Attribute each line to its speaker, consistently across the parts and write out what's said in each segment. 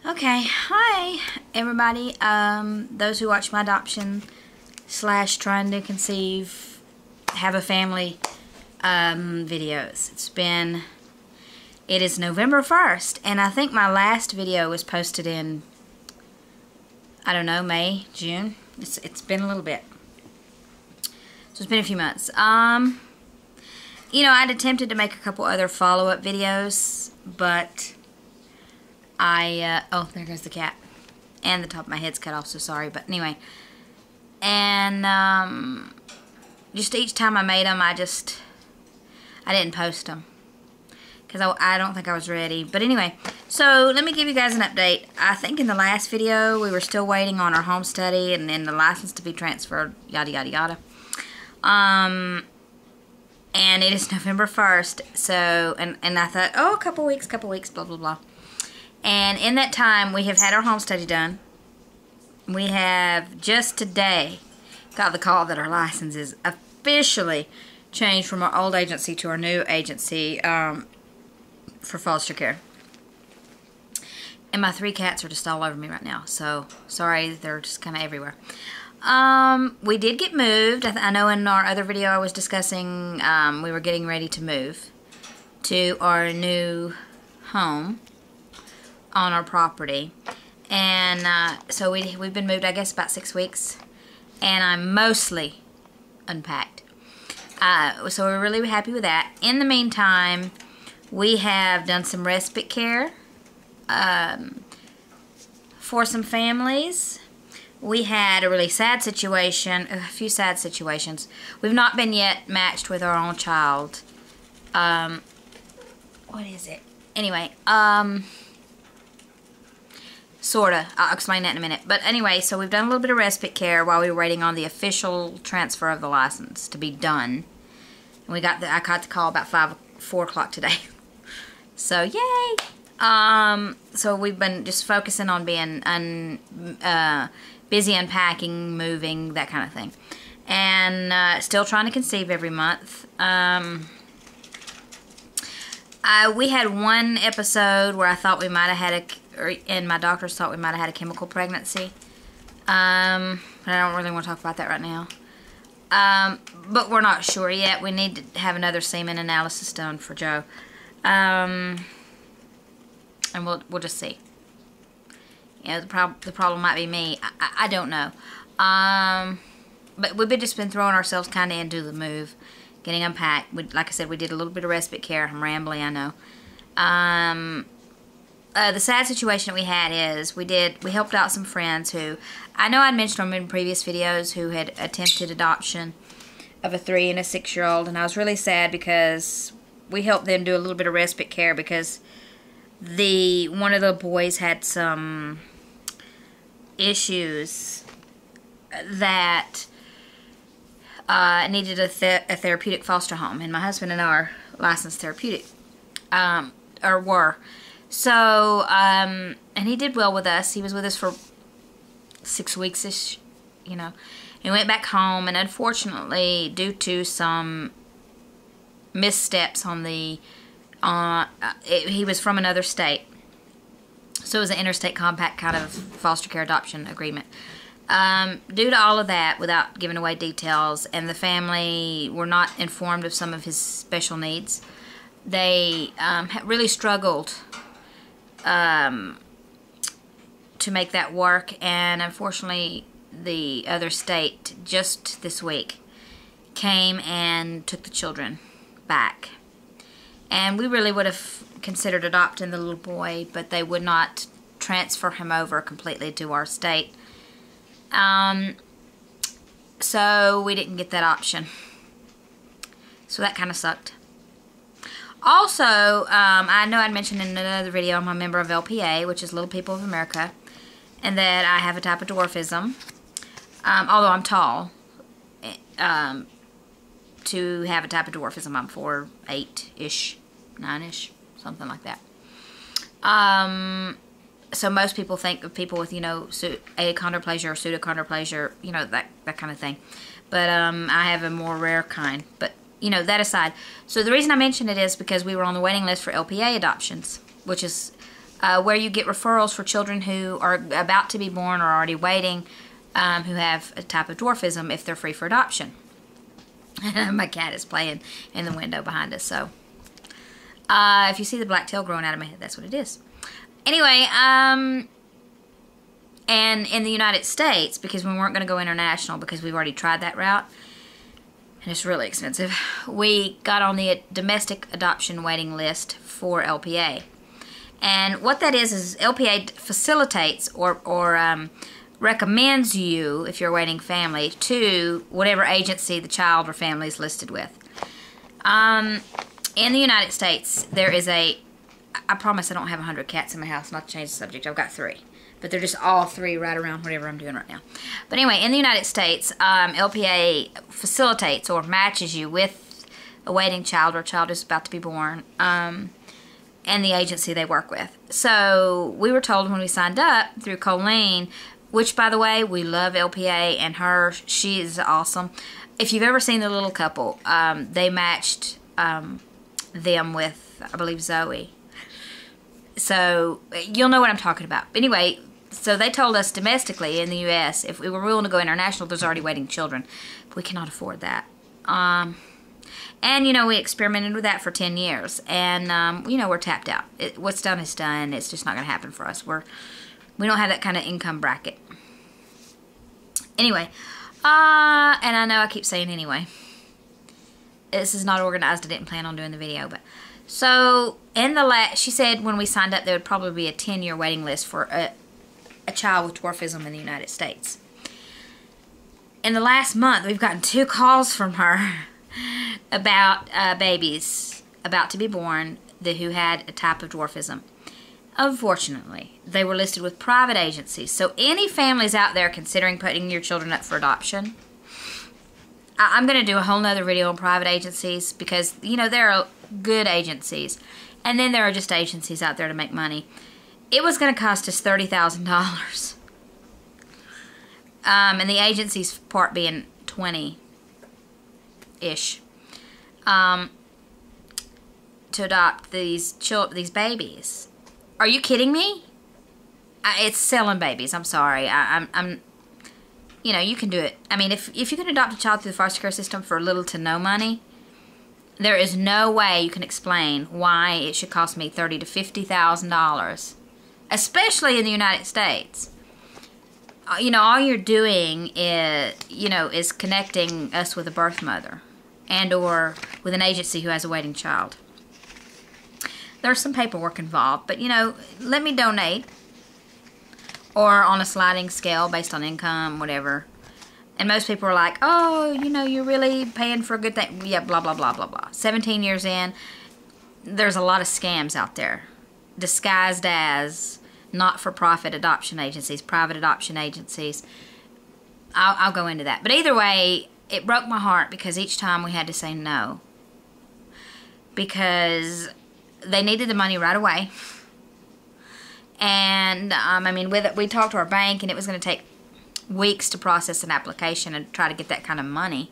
Speaker 1: Okay, hi everybody. Those who watch my adoption / trying to conceive, have a family videos. It is November 1st, and I think my last video was posted in, I don't know, May, June. It's been a little bit. So it's been a few months. You know, I'd attempted to make a couple other follow-up videos, but oh, there goes the cat. And the top of my head's cut off, so sorry. But anyway. And, just each time I made them, I didn't post them. Because I don't think I was ready. But anyway, so let me give you guys an update. I think in the last video, we were still waiting on our home study and then the license to be transferred, yada, yada, yada. And it is November 1st, so, and I thought, oh, a couple weeks, blah, blah, blah. And in that time, we have had our home study done. We have just today got the call that our license is officially changed from our old agency to our new agency for foster care. And my 3 cats are just all over me right now, so sorry, they're just kind of everywhere. We did get moved. I know in our other video I was discussing we were getting ready to move to our new home on our property, and so we've been moved, I guess, about 6 weeks, and I'm mostly unpacked. So we're really happy with that. In the meantime, we have done some respite care for some families. We had a really sad situation, a few sad situations. We've not been yet matched with our own child. What is it? Anyway, sorta. I'll explain that in a minute. But anyway, so we've done a little bit of respite care while we were waiting on the official transfer of the license to be done. And I got the call about 4 o'clock today. So yay! So we've been just focusing on being busy unpacking, moving, that kind of thing. And still trying to conceive every month. We had one episode where I thought we might have had and my doctors thought we might have had a chemical pregnancy. But I don't really want to talk about that right now. But we're not sure yet. We need to have another semen analysis done for Joe. And we'll just see. You know, the problem might be me. I don't know. But we've just been throwing ourselves kind of into the move, getting unpacked. Like I said, we did a little bit of respite care. I'm rambling, I know. The sad situation that we had is we helped out some friends who, I know I'd mentioned them in previous videos, who had attempted adoption of a 3- and a 6-year-old, and I was really sad because we helped them do a little bit of respite care because one of the boys had some issues that needed a therapeutic foster home, and my husband and I are licensed therapeutic, or were. So, and he did well with us. He was with us for 6 weeks-ish, you know. He went back home, and unfortunately, due to some missteps on the, he was from another state. So it was an interstate compact kind of foster care adoption agreement. Due to all of that, without giving away details, and the family were not informed of some of his special needs, they really struggled to make that work, and unfortunately the other state just this week came and took the children back. And we really would have considered adopting the little boy, but they would not transfer him over completely to our state. So we didn't get that option. So that kind of sucked. Also, I know I'd mentioned in another video I'm a member of LPA, which is Little People of America, and that I have a type of dwarfism. Although I'm tall, to have a type of dwarfism, I'm 4'8"-ish, 9-ish, something like that. So most people think of people with, you know, achondroplasia or pseudochondroplasia, you know, that kind of thing. But I have a more rare kind. But you know, that aside. So the reason I mention it is because we were on the waiting list for LPA adoptions, which is where you get referrals for children who are about to be born or already waiting, who have a type of dwarfism if they're free for adoption. My cat is playing in the window behind us, so if you see the black tail growing out of my head, that's what it is. Anyway, and in the United States, because we weren't going to go international because we've already tried that route, and it's really expensive, we got on the domestic adoption waiting list for LPA. And what that is LPA facilitates or recommends you, if you're a waiting family, to whatever agency the child or family is listed with. In the United States, there is I promise I don't have 100 cats in my house, not to change the subject. I've got 3. But they're just all 3 right around whatever I'm doing right now. But anyway, in the United States, LPA facilitates or matches you with a waiting child or a child who's about to be born, and the agency they work with. So we were told when we signed up through Colleen, which, by the way, we love LPA and her. She is awesome. If you've ever seen The Little Couple, they matched them with, I believe, Zoe. So you'll know what I'm talking about. Anyway, so they told us domestically in the U.S., if we were willing to go international, there's already waiting children. We cannot afford that. And, you know, we experimented with that for 10 years. And, you know, we're tapped out. What's done is done. It's just not going to happen for us. We don't have that kind of income bracket. Anyway, and I know I keep saying anyway. This is not organized. I didn't plan on doing the video, but so in the she said when we signed up there would probably be a 10-year waiting list for a child with dwarfism in the United States. In the last month, we've gotten 2 calls from her about babies about to be born who had a type of dwarfism. Unfortunately, they were listed with private agencies. So any families out there considering putting your children up for adoption, I'm going to do a whole nother video on private agencies because, you know, there are good agencies. And then there are just agencies out there to make money. It was going to cost us $30,000. And the agency's part being 20-ish. To adopt these babies. Are you kidding me? It's selling babies. I'm sorry. I'm. You know, you can do it. I mean, if you can adopt a child through the foster care system for little to no money, there is no way you can explain why it should cost me $30,000 to $50,000, especially in the United States. You know, all you're doing is connecting us with a birth mother, and or with an agency who has a waiting child. There's some paperwork involved, but, you know, let me donate. Or on a sliding scale based on income, whatever. And most people are like, oh, you know, you're really paying for a good thing. Yeah, blah, blah, blah, blah, blah. 17 years in, there's a lot of scams out there. Disguised as not-for-profit adoption agencies, private adoption agencies. I'll go into that. But either way, it broke my heart because each time we had to say no. Because they needed the money right away. And, I mean, we talked to our bank, and it was going to take weeks to process an application and try to get that kind of money.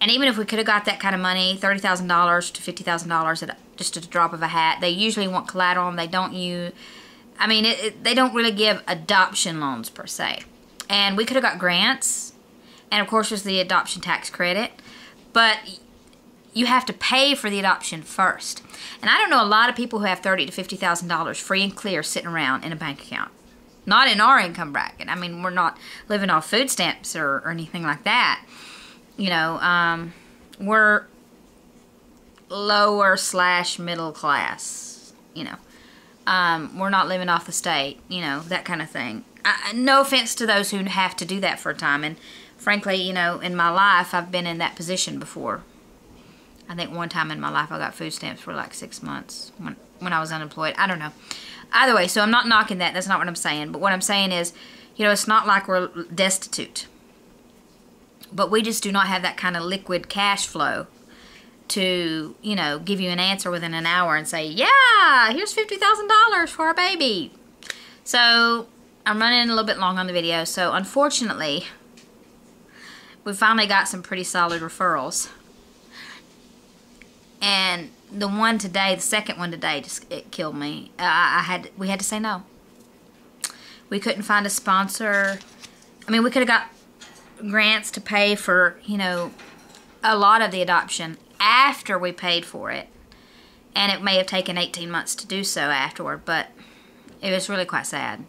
Speaker 1: And even if we could have got that kind of money, $30,000 to $50,000 at just a drop of a hat, they usually want collateral, and they don't they don't really give adoption loans, per se. And we could have got grants, and, of course, there's the adoption tax credit. But you have to pay for the adoption first. And I don't know a lot of people who have $30,000 to $50,000 free and clear sitting around in a bank account. Not in our income bracket. I mean, we're not living off food stamps or anything like that. You know, we're lower / middle class. You know, we're not living off the state. You know, that kind of thing. No offense to those who have to do that for a time. And frankly, you know, in my life, I've been in that position before. I think one time in my life I got food stamps for like 6 months when I was unemployed. I don't know. Either way, so I'm not knocking that. That's not what I'm saying. But what I'm saying is, you know, it's not like we're destitute. But we just do not have that kind of liquid cash flow to, you know, give you an answer within an hour and say, yeah, here's $50,000 for our baby. So I'm running a little bit long on the video. So unfortunately, we finally got some pretty solid referrals. And the one today, the second one today, just it killed me. We had to say no. We couldn't find a sponsor. I mean, we could have got grants to pay for, you know, a lot of the adoption after we paid for it. And it may have taken 18 months to do so afterward, but it was really quite sad.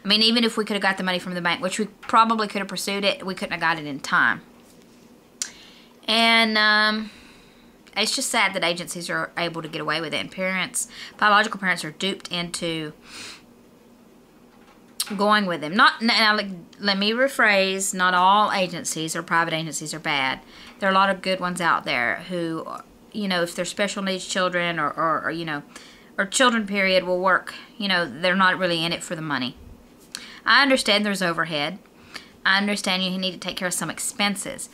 Speaker 1: I mean, even if we could have got the money from the bank, which we probably could have pursued it, we couldn't have got it in time. And it's just sad that agencies are able to get away with it. And parents, biological parents, are duped into going with them. Now, let me rephrase, not all agencies or private agencies are bad. There are a lot of good ones out there who, you know, if they're special needs children or you know, or children period will work. You know, they're not really in it for the money. I understand there's overhead. I understand you need to take care of some expenses.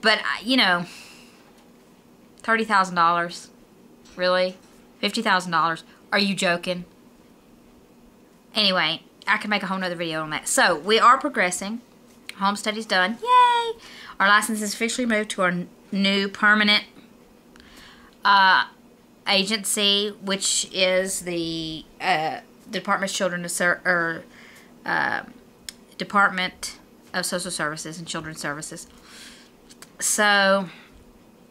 Speaker 1: But, you know, $30,000? Really? $50,000? Are you joking? Anyway, I can make a whole nother video on that. So, we are progressing. Homestudy's done. Yay! Our license is officially moved to our new permanent agency, which is the Department of Social Services and Children's Services. So,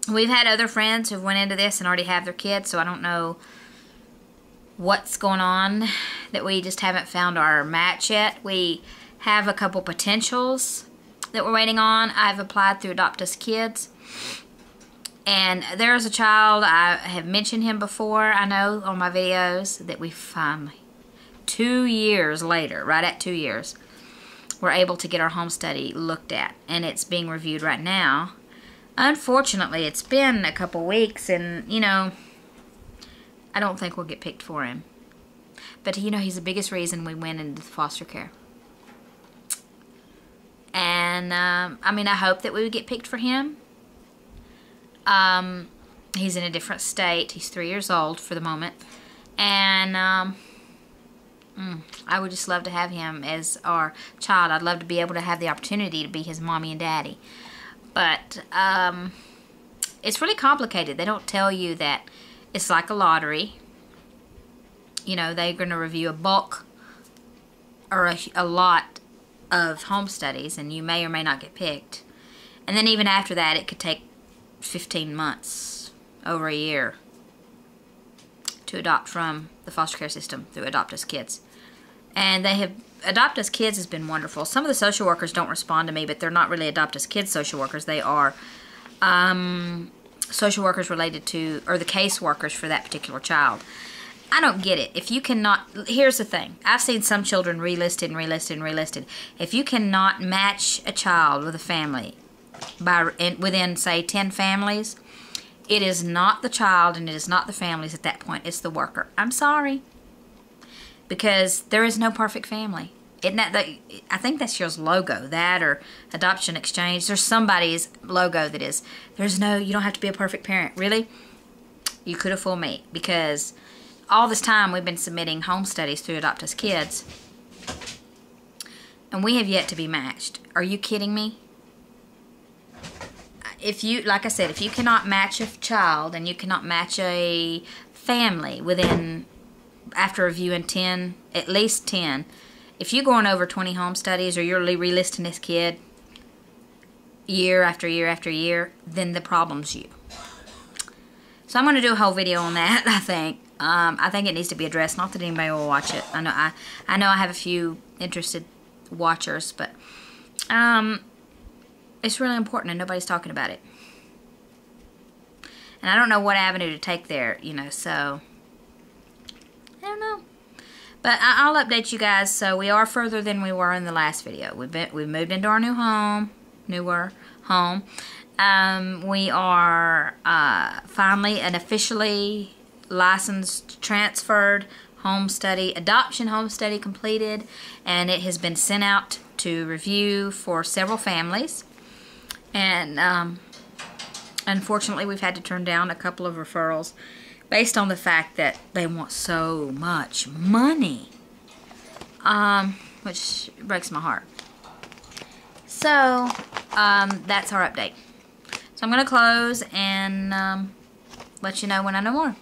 Speaker 1: we've had other friends who went into this and already have their kids, so I don't know what's going on, that we just haven't found our match yet. We have a couple potentials that we're waiting on. I've applied through Adopt Us Kids. And there's a child, I have mentioned him before, I know, on my videos, that we finally, 2 years later, right at 2 years, we're able to get our home study looked at. And it's being reviewed right now. Unfortunately, it's been a couple weeks, and, you know, I don't think we'll get picked for him. But, you know, he's the biggest reason we went into foster care. And, I mean, I hope that we would get picked for him. He's in a different state. He's 3 years old for the moment. And, I would just love to have him as our child. I'd love to be able to have the opportunity to be his mommy and daddy. But, it's really complicated. They don't tell you that it's like a lottery. You know, they're going to review a bulk or a lot of home studies, and you may or may not get picked. And then even after that, it could take 15 months, over a year, to adopt from the foster care system through Adopt Us Kids. And Adopt Us Kids has been wonderful. Some of the social workers don't respond to me, but they're not really Adopt Us Kids social workers. They are social workers related to, or the case workers for that particular child. I don't get it. If you cannot, here's the thing. I've seen some children relisted and relisted and relisted. If you cannot match a child with a family within, say, 10 families, it is not the child and it is not the families at that point. It's the worker. I'm sorry. Because there is no perfect family. Isn't that I think that's your logo, that or Adoption Exchange. There's somebody's logo that is. There's no, you don't have to be a perfect parent. Really? You could have fooled me, because all this time we've been submitting home studies through Adopt Us Kids, and we have yet to be matched. Are you kidding me? If you, like I said, if you cannot match a child and you cannot match a family within, after reviewing 10, at least 10, if you're going over 20 home studies or you're relisting this kid year after year after year, then the problem's you. So I'm going to do a whole video on that, I think. I think it needs to be addressed. Not that anybody will watch it. I know I have a few interested watchers, but it's really important and nobody's talking about it. And I don't know what avenue to take there, you know, so I don't know. But I'll update you guys. So we are further than we were in the last video. We've moved into our newer home. We are finally and officially licensed, transferred, home study, adoption home study completed, and it has been sent out to review for several families. And unfortunately, we've had to turn down a couple of referrals based on the fact that they want so much money, which breaks my heart. So that's our update. So I'm going to close and let you know when I know more.